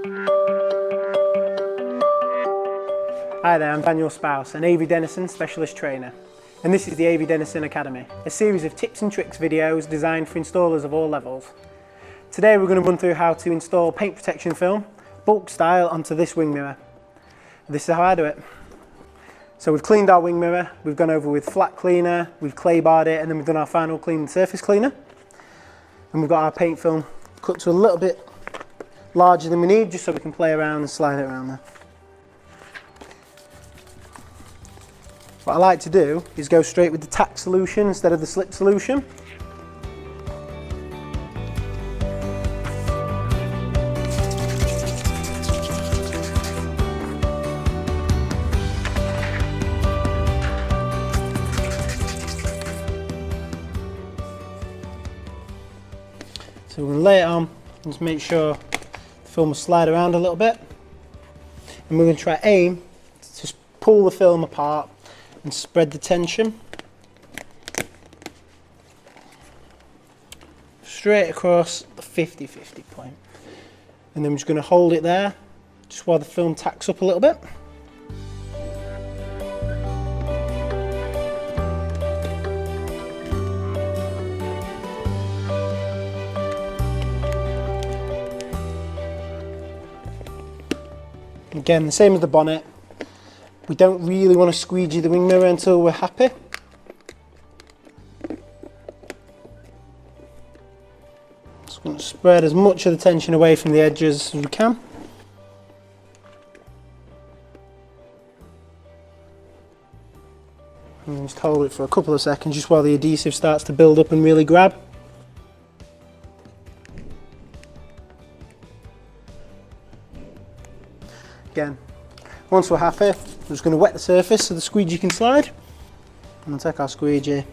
Hi there, I'm Daniel Spouse, an Avery Dennison specialist trainer, and this is the Avery Dennison Academy, a series of tips and tricks videos designed for installers of all levels. Today we're going to run through how to install paint protection film, bulk style, onto this wing mirror. This is how I do it. So we've cleaned our wing mirror, we've gone over with flat cleaner, we've clay barred it, and then we've done our final clean surface cleaner. And we've got our paint film cut to a little bit larger than we need, just so we can play around and slide it around there. What I like to do is go straight with the tack solution instead of the slip solution. So we're going to lay it on and just make sure the film will slide around a little bit. And we're going to try aim to just pull the film apart and spread the tension straight across the 50-50 point. And then we're just going to hold it there just while the film tacks up a little bit. Again, the same as the bonnet. We don't really want to squeegee the wing mirror until we're happy. Just going to spread as much of the tension away from the edges as we can. And just hold it for a couple of seconds just while the adhesive starts to build up and really grab. Again, once we're happy, we're just going to wet the surface so the squeegee can slide. And we'll take our squeegee.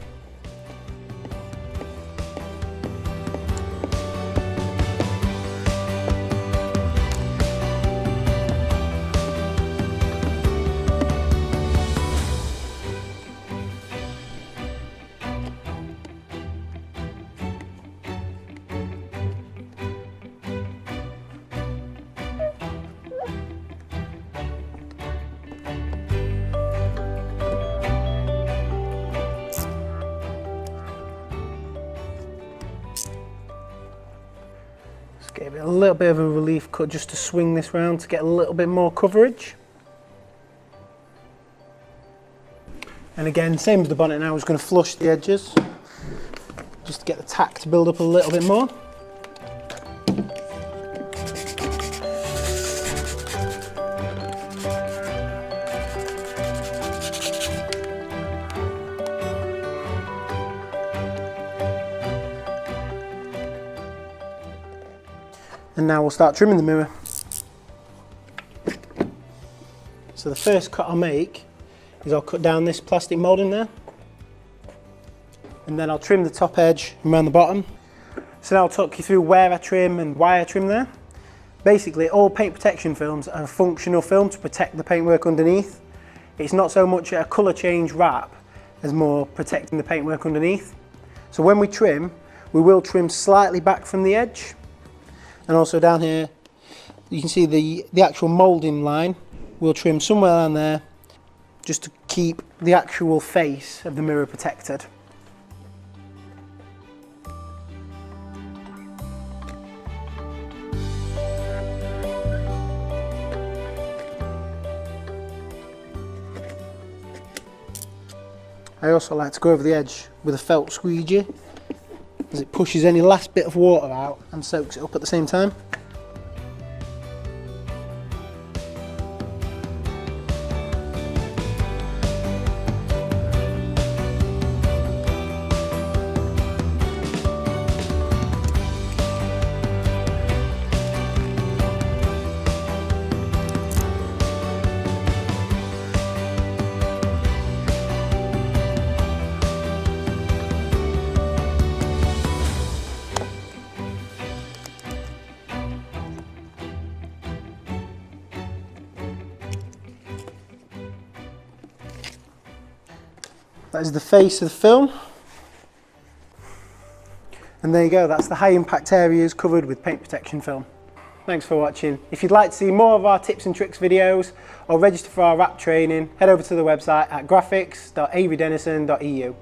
Gave it a little bit of a relief cut just to swing this round to get a little bit more coverage. And again, same as the bonnet now, we're just going to flush the edges just to get the tack to build up a little bit more. And now we'll start trimming the mirror. So the first cut I'll make is I'll cut down this plastic moulding there. And then I'll trim the top edge and around the bottom. So now I'll talk you through where I trim and why I trim there. Basically, all paint protection films are a functional film to protect the paintwork underneath. It's not so much a colour change wrap as more protecting the paintwork underneath. So when we trim, we will trim slightly back from the edge. And also down here, you can see the actual moulding line. We'll trim somewhere down there just to keep the actual face of the mirror protected. I also like to go over the edge with a felt squeegee, as it pushes any last bit of water out and soaks it up at the same time. That is the face of the film. And there you go, that's the high impact areas covered with paint protection film. Thanks for watching. If you'd like to see more of our tips and tricks videos or register for our wrap training, head over to the website at graphics.averydennison.eu.